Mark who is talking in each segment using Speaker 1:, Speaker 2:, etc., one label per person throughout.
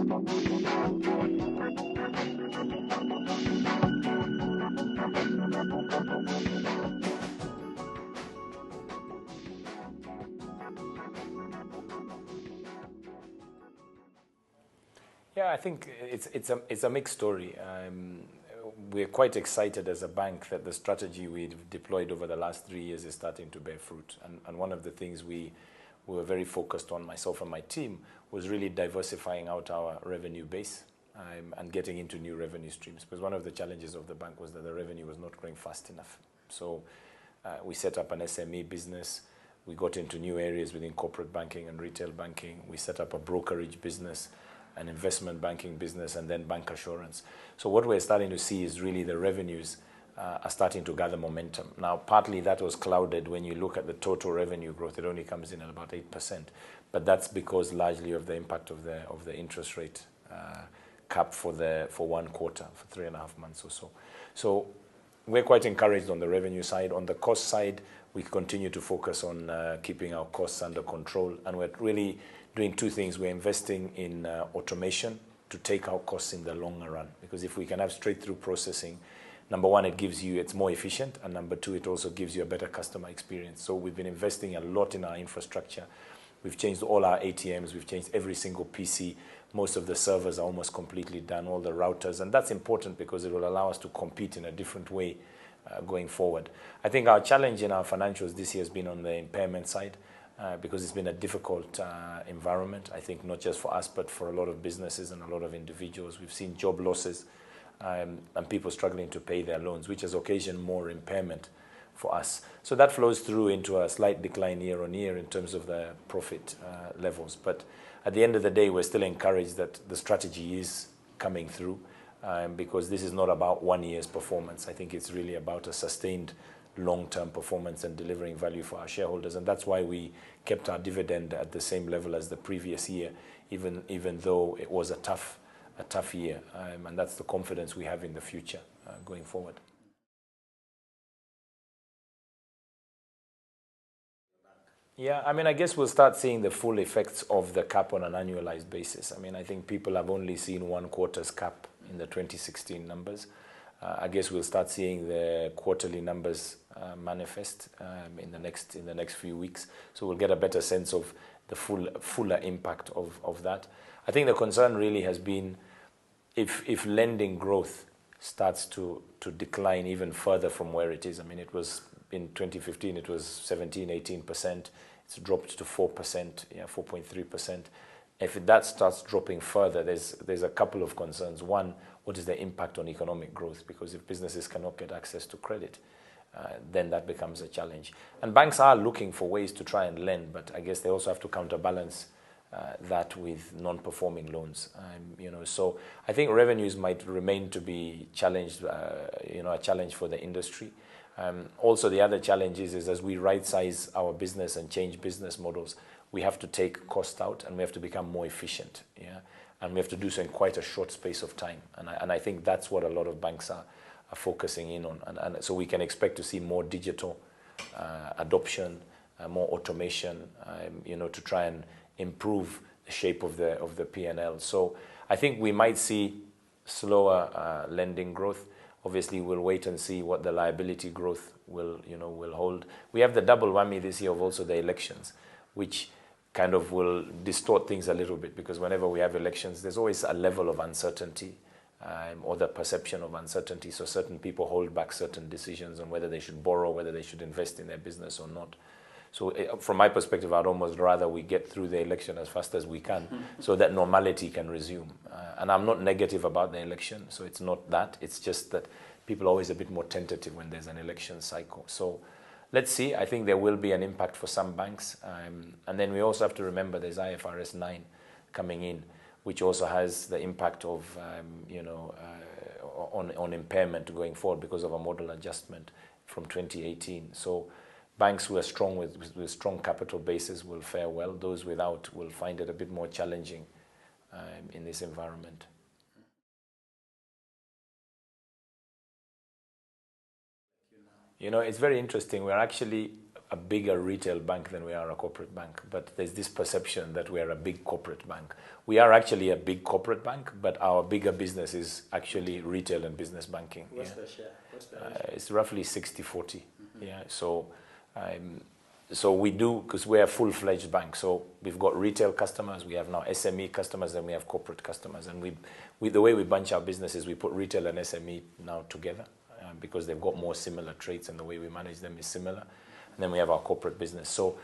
Speaker 1: Yeah, I think it's a mixed story. We're quite excited as a bank that the strategy we've deployed over the last 3 years is starting to bear fruit. And one of the things we were very focused on, myself and my team, was really diversifying out our revenue base and getting into new revenue streams. Because one of the challenges of the bank was that the revenue was not growing fast enough. So we set up an SME business. We got into new areas within corporate banking and retail banking. We set up a brokerage business, an investment banking business, and then bank assurance. So what we're starting to see is really the revenues are starting to gather momentum. Now, partly that was clouded when you look at the total revenue growth. It only comes in at about 8%, but that's because largely of the impact of the interest rate cap for 1 quarter, for 3.5 months or so. So we're quite encouraged on the revenue side. On the cost side, we continue to focus on keeping our costs under control, and we're really doing 2 things. We're investing in automation to take out costs in the longer run, because if we can have straight-through processing, number one, it's more efficient, and number 2, it also gives you a better customer experience. So we've been investing a lot in our infrastructure. We've changed all our ATMs. We've changed every single PC. Most of the servers are almost completely done, all the routers, and that's important because it will allow us to compete in a different way going forward. I think our challenge in our financials this year has been on the impairment side. Because it's been a difficult environment, I think, not just for us, but for a lot of businesses and a lot of individuals. We've seen job losses and people struggling to pay their loans, which has occasioned more impairment for us. So that flows through into a slight decline year on year in terms of the profit levels. But at the end of the day, we're still encouraged that the strategy is coming through because this is not about 1 year's performance. I think it's really about a sustained long-term performance and delivering value for our shareholders, and that's why we kept our dividend at the same level as the previous year, even though it was a tough year, and that's the confidence we have in the future going forward. Yeah, I mean, I guess we'll start seeing the full effects of the cap on an annualized basis. I mean, I think people have only seen 1 quarter's cap in the 2016 numbers. I guess we'll start seeing the quarterly numbers manifest in the next few weeks. So we'll get a better sense of the fuller impact of that. I think the concern really has been if lending growth starts to decline even further from where it is. I mean, it was in 2015, it was 17, 18%. It's dropped to 4%, 4.3%. If that starts dropping further, there's a couple of concerns. One, what is the impact on economic growth? Because if businesses cannot get access to credit, then that becomes a challenge. And banks are looking for ways to try and lend, but I guess they also have to counterbalance that with non-performing loans. So I think revenues might remain to be challenged, a challenge for the industry. Also, the other challenge is as we right-size our business and change business models, we have to take cost out and we have to become more efficient. And we have to do so in quite a short space of time. And I think that's what a lot of banks are focusing in on. And so we can expect to see more digital adoption, more automation, to try and improve the shape of the P&L. So I think we might see slower lending growth. Obviously, we'll wait and see what the liability growth will hold. We have the double whammy this year of also the elections, which kind of will distort things a little bit, because whenever we have elections, there's always a level of uncertainty or the perception of uncertainty. So certain people hold back certain decisions on whether they should borrow, whether they should invest in their business or not. So from my perspective, I'd almost rather we get through the election as fast as we can so that normality can resume. And I'm not negative about the election, so it's not that. It's just that people are always a bit more tentative when there's an election cycle. So let's see. I think there will be an impact for some banks. And then we also have to remember there's IFRS 9 coming in, which also has the impact of, on impairment going forward because of a model adjustment from 2018. So banks who are strong with strong capital bases will fare well. Those without will find it a bit more challenging in this environment. It's very interesting. We're actually a bigger retail bank than we are a corporate bank, but there's this perception that we are a big corporate bank. We are actually a big corporate bank, but our bigger business is actually retail and business banking.
Speaker 2: What's the share? What's the ratio?
Speaker 1: It's roughly 60-40. Yeah, so we do, because we're a full-fledged bank. So we've got retail customers, we have now SME customers, and we have corporate customers. And the way we bunch our business is we put retail and SME now together because they've got more similar traits, and the way we manage them is similar. And then we have our corporate business. So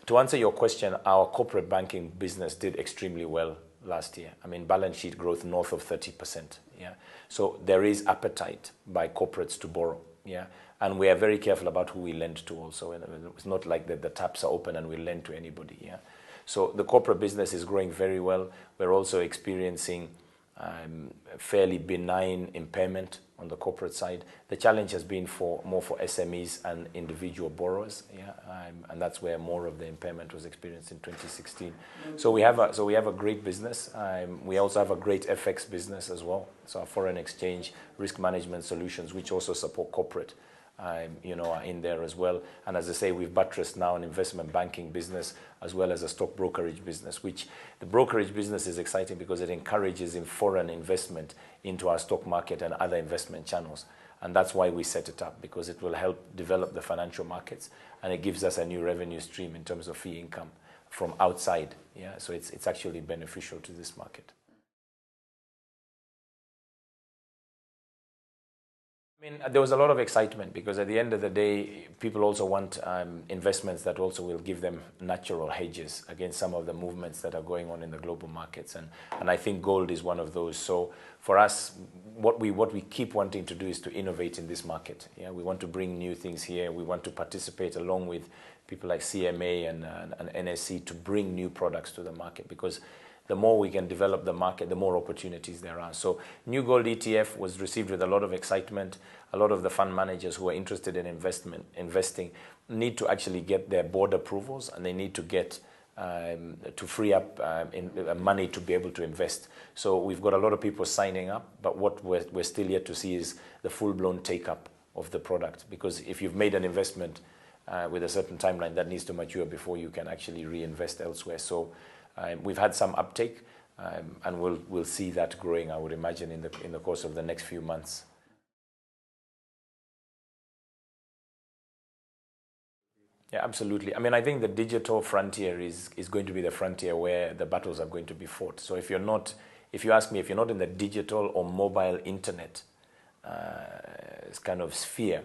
Speaker 1: to answer your question, our corporate banking business did extremely well last year. I mean, balance sheet growth north of 30%. Yeah. So there is appetite by corporates to borrow. Yeah. And we are very careful about who we lend to also. It's not like the taps are open and we lend to anybody. Yeah. So the corporate business is growing very well. We're also experiencing fairly benign impairment on the corporate side. The challenge has been more for SMEs and individual borrowers. Yeah. And that's where more of the impairment was experienced in 2016. So we have a great business. We also have a great FX business as well. So our foreign exchange risk management solutions, which also support corporate, are in there as well. And as I say, we've buttressed now an investment banking business as well as a stock brokerage business, which the brokerage business is exciting because it encourages in foreign investment into our stock market and other investment channels. And that's why we set it up, because it will help develop the financial markets, and it gives us a new revenue stream in terms of fee income from outside. Yeah, so it's actually beneficial to this market. I mean, there was a lot of excitement because at the end of the day, people also want investments that also will give them natural hedges against some of the movements that are going on in the global markets. And I think gold is one of those. So for us, what we keep wanting to do is to innovate in this market. Yeah, we want to bring new things here. We want to participate along with people like CMA and NSC to bring new products to the market, because the more we can develop the market, the more opportunities there are. So New Gold ETF was received with a lot of excitement. A lot of the fund managers who are interested in investing need to actually get their board approvals, and they need to get to free up money to be able to invest. So we've got a lot of people signing up, but what we're still yet to see is the full-blown take-up of the product, because if you've made an investment with a certain timeline, that needs to mature before you can actually reinvest elsewhere. So we've had some uptake, and we'll see that growing, I would imagine, in the course of the next few months. Yeah, absolutely. I mean, I think the digital frontier is going to be the frontier where the battles are going to be fought. So if you ask me, if you're not in the digital or mobile internet kind of sphere,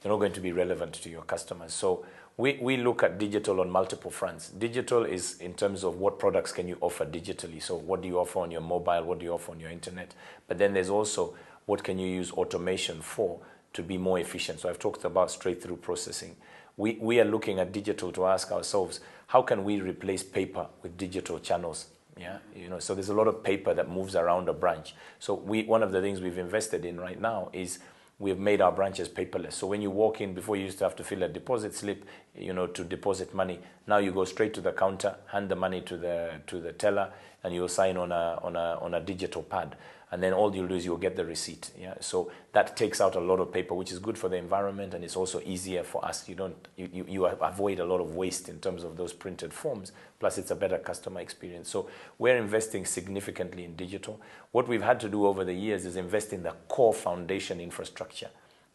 Speaker 1: you're not going to be relevant to your customers. So we look at digital on multiple fronts. Digital is in terms of what products can you offer digitally. So what do you offer on your mobile? What do you offer on your internet? But then there's also what can you use automation for to be more efficient. So I've talked about straight-through processing. We are looking at digital to ask ourselves, how can we replace paper with digital channels? Yeah, so there's a lot of paper that moves around a branch. So one of the things we've invested in right now is we've made our branches paperless. So when you walk in, before you used to have to fill a deposit slip, to deposit money. Now you go straight to the counter, hand the money to the teller, and you'll sign on a digital pad. And then all you'll do is you'll get the receipt. Yeah, so that takes out a lot of paper, which is good for the environment, and it's also easier for us. You avoid a lot of waste in terms of those printed forms. Plus, it's a better customer experience. So we're investing significantly in digital. What we've had to do over the years is invest in the core foundation infrastructure.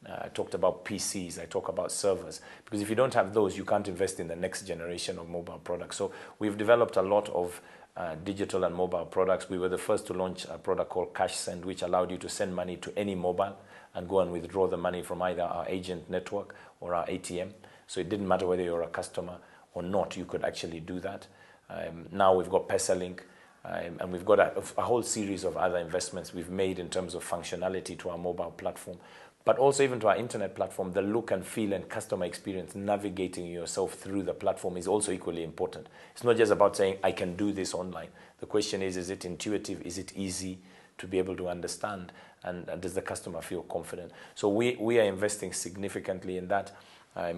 Speaker 1: I talked about PCs, I talk about servers, because if you don't have those, you can't invest in the next generation of mobile products. So we've developed a lot of digital and mobile products. We were the first to launch a product called Cash Send, which allowed you to send money to any mobile and go and withdraw the money from either our agent network or our ATM. So it didn't matter whether you're a customer or not, you could actually do that. Now we've got PesaLink, and we've got a whole series of other investments we've made in terms of functionality to our mobile platform. But also even to our internet platform, the look and feel and customer experience, navigating yourself through the platform is also equally important. It's not just about saying, I can do this online. The question is it intuitive? Is it easy to be able to understand? And does the customer feel confident? So we are investing significantly in that.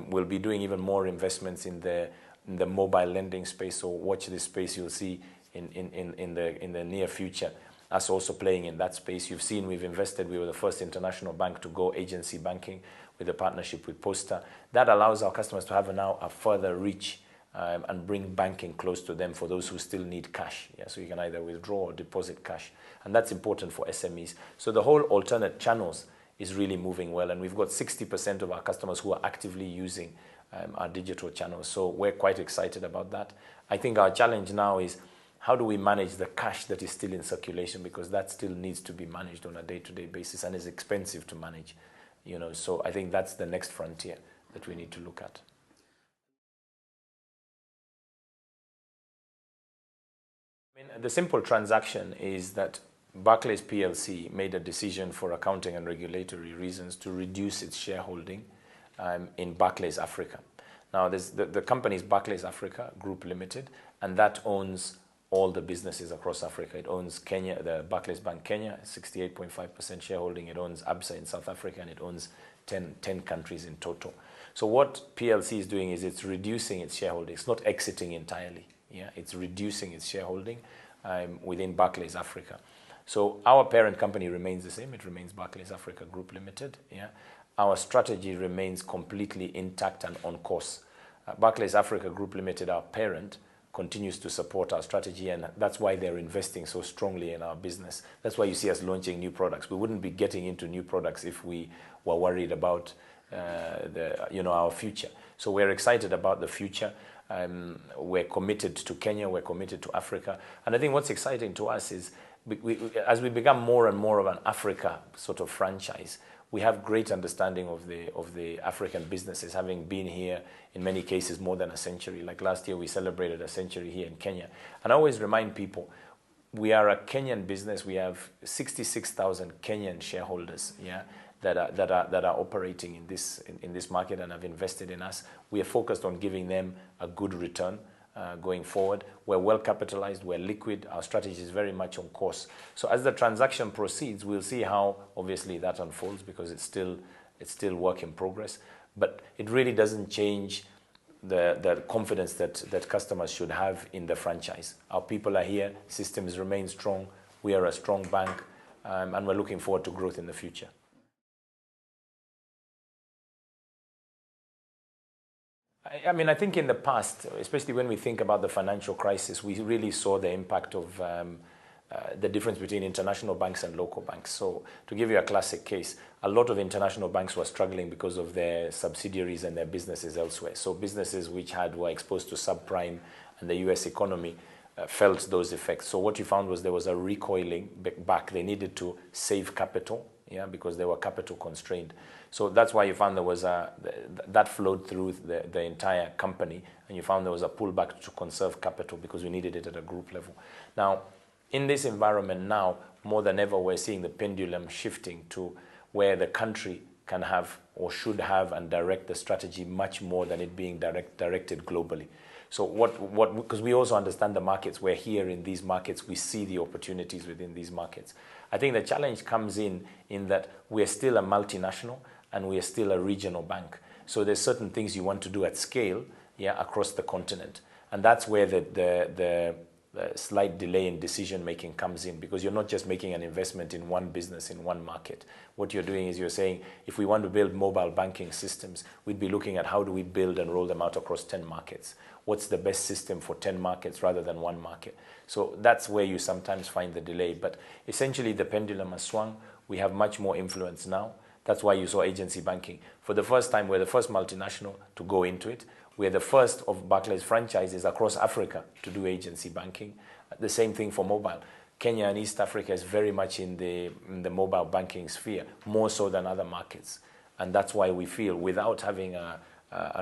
Speaker 1: We'll be doing even more investments in the mobile lending space. So watch this space, you'll see in the near future. us also playing in that space. You've seen we've invested. We were the first international bank to go agency banking with a partnership with Posta. That allows our customers to have now a further reach and bring banking close to them for those who still need cash. Yeah, so you can either withdraw or deposit cash. And that's important for SMEs. So the whole alternate channels is really moving well. And we've got 60% of our customers who are actively using our digital channels. So we're quite excited about that. I think our challenge now is how do we manage the cash that is still in circulation, because that still needs to be managed on a day-to-day basis and is expensive to manage. So I think that's the next frontier that we need to look at. The simple transaction is that Barclays PLC made a decision for accounting and regulatory reasons to reduce its shareholding in Barclays Africa. Now, the company is Barclays Africa Group Limited, and that owns all the businesses across Africa. It owns Kenya, the Barclays Bank Kenya, 68.5% shareholding. It owns ABSA in South Africa, and it owns 10 countries in total. So what PLC is doing is it's reducing its shareholding. It's not exiting entirely. Yeah, it's reducing its shareholding within Barclays Africa. So our parent company remains the same. It remains Barclays Africa Group Limited. Yeah, our strategy remains completely intact and on course. Barclays Africa Group Limited, our parent, continues to support our strategy, and that's why they're investing so strongly in our business. That's why you see us launching new products. We wouldn't be getting into new products if we were worried about our future. So we're excited about the future. We're committed to Kenya. We're committed to Africa. And I think what's exciting to us is as we become more and more of an Africa sort of franchise, we have great understanding of the African businesses, having been here in many cases more than a century. Like last year, we celebrated a century here in Kenya. And I always remind people, we are a Kenyan business. We have 66,000 Kenyan shareholders, yeah, that are operating in this market and have invested in us. We are focused on giving them a good return going forward. We're well capitalized, we're liquid, our strategy is very much on course. So as the transaction proceeds, we'll see how obviously that unfolds, because it's still work in progress. But it really doesn't change the confidence that customers should have in the franchise. Our people are here, systems remain strong, we are a strong bank, and we're looking forward to growth in the future. I think in the past, especially when we think about the financial crisis, we really saw the impact of the difference between international banks and local banks. So to give you a classic case, a lot of international banks were struggling because of their subsidiaries and their businesses elsewhere. So businesses which were exposed to subprime and the US economy felt those effects. So what you found was there was a recoiling back. They needed to save capital, yeah, because they were capital constrained. So that's why you found there was that flowed through the entire company, and you found there was a pullback to conserve capital because we needed it at a group level. Now, in this environment now, more than ever, we're seeing the pendulum shifting to where the country can have or should have and direct the strategy much more than it being directed globally. So because we also understand the markets, we're here in these markets, we see the opportunities within these markets. I think the challenge comes in that we're still a multinational and we are still a regional bank. So there's certain things you want to do at scale, yeah, across the continent. And that's where the slight delay in decision making comes in, because you're not just making an investment in one business in one market. What you're doing is you're saying, if we want to build mobile banking systems, we'd be looking at how do we build and roll them out across 10 markets. What's the best system for 10 markets rather than one market? So that's where you sometimes find the delay. But essentially the pendulum has swung. We have much more influence now. That's why you saw agency banking. For the first time, we're the first multinational to go into it. We're the first of Barclays franchises across Africa to do agency banking. The same thing for mobile. Kenya and East Africa is very much in the mobile banking sphere, more so than other markets. And that's why we feel without having a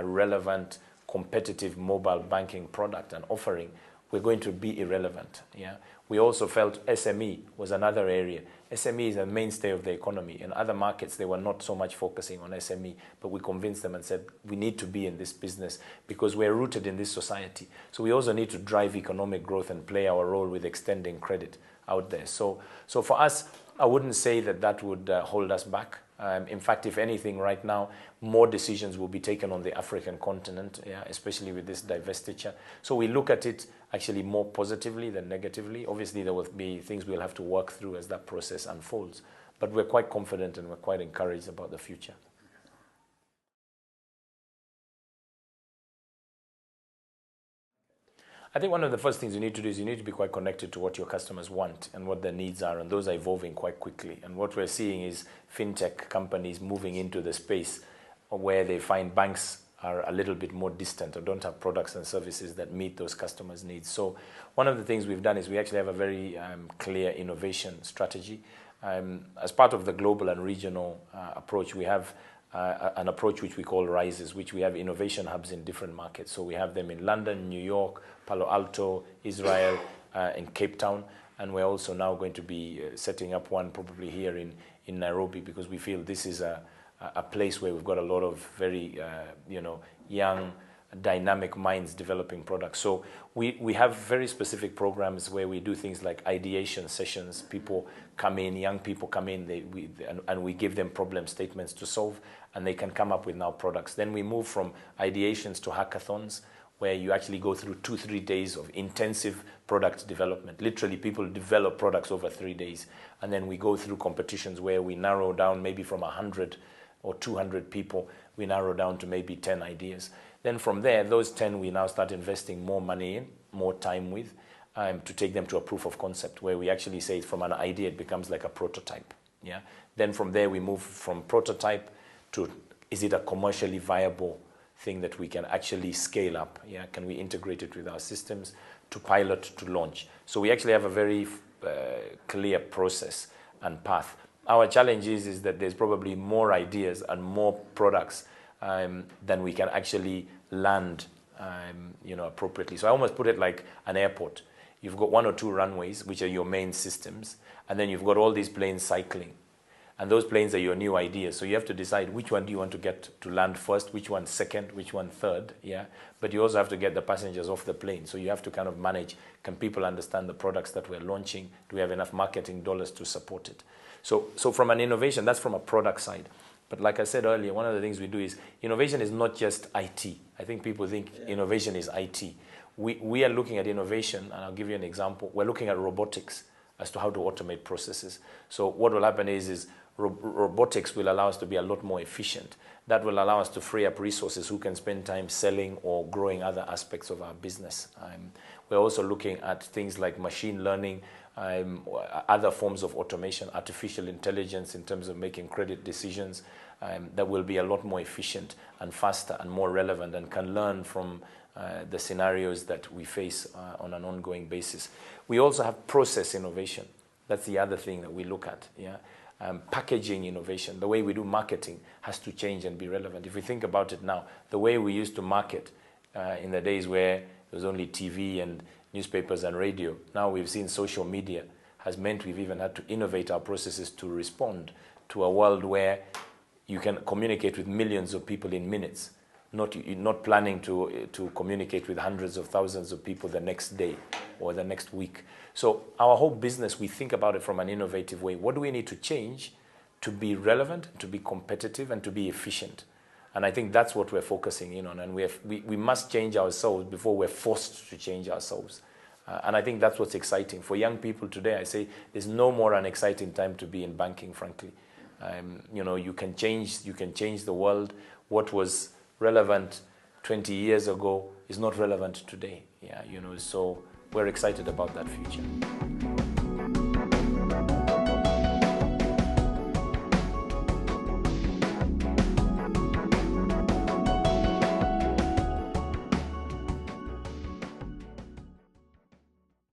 Speaker 1: relevant, competitive mobile banking product and offering, we're going to be irrelevant. Yeah. We also felt SME was another area. SME is a mainstay of the economy. In other markets, they were not so much focusing on SME, but we convinced them and said, we need to be in this business because we're rooted in this society. So we also need to drive economic growth and play our role with extending credit out there. So for us, I wouldn't say that that would hold us back. In fact, if anything, right now, more decisions will be taken on the African continent, yeah, especially with this divestiture. So we look at it actually more positively than negatively. Obviously, there will be things we'll have to work through as that process unfolds. But we're quite confident and we're quite encouraged about the future. I think one of the first things you need to do is you need to be quite connected to what your customers want and what their needs are, and those are evolving quite quickly. And what we're seeing is fintech companies moving into the space where they find banks are a little bit more distant or don't have products and services that meet those customers' needs. So one of the things we've done is we actually have a very clear innovation strategy. As part of the global and regional approach, we have an approach which we call RISES, which we have innovation hubs in different markets. So we have them in London, New York, Palo Alto, Israel, in Cape Town, and we're also now going to be setting up one probably here in Nairobi, because we feel this is a place where we've got a lot of very young, dynamic minds developing products. So we have very specific programs where we do things like ideation sessions. People come in, young people come in, and we give them problem statements to solve, and they can come up with now products. Then we move from ideations to hackathons, where you actually go through 2-3 days of intensive product development. Literally, people develop products over 3 days. And then we go through competitions where we narrow down maybe from 100 or 200 people, we narrow down to maybe 10 ideas. Then from there, those 10 we now start investing more money in, more time with, to take them to a proof of concept, where we actually say from an idea it becomes like a prototype. Yeah. Then from there we move from prototype to, is it a commercially viable thing that we can actually scale up? Yeah. Can we integrate it with our systems, to pilot, to launch? So we actually have a very clear process and path. Our challenge is that there's probably more ideas and more products than we can actually land appropriately. So I almost put it like an airport. You've got 1 or 2 runways, which are your main systems, and then you've got all these planes cycling. And those planes are your new ideas. So you have to decide which one do you want to get to land first, which one second, which one third, yeah? But you also have to get the passengers off the plane. So you have to kind of manage, can people understand the products that we're launching? Do we have enough marketing dollars to support it? So from an innovation, that's from a product side. But like I said earlier, one of the things we do is, innovation is not just IT. I think people think innovation is IT. We are looking at innovation, and I'll give you an example. We're looking at robotics as to how to automate processes. So what will happen is robotics will allow us to be a lot more efficient. That will allow us to free up resources who can spend time selling or growing other aspects of our business. We're also looking at things like machine learning, other forms of automation, artificial intelligence in terms of making credit decisions that will be a lot more efficient and faster and more relevant, and can learn from the scenarios that we face on an ongoing basis. We also have process innovation. That's the other thing that we look at. Yeah. Packaging innovation, the way we do marketing has to change and be relevant. If we think about it now, the way we used to market in the days where there was only TV and newspapers and radio, now we've seen social media has meant we've even had to innovate our processes to respond to a world where you can communicate with millions of people in minutes, not planning to communicate with hundreds of thousands of people the next day or the next week. So our whole business, we think about it from an innovative way. What do we need to change to be relevant, to be competitive, and to be efficient? And I think that's what we're focusing in on. And we must change ourselves before we're forced to change ourselves. And I think that's what's exciting. For young people today, I say there's no more an exciting time to be in banking, frankly. You can change the world. What was relevant 20 years ago is not relevant today. Yeah, so we're excited about that future.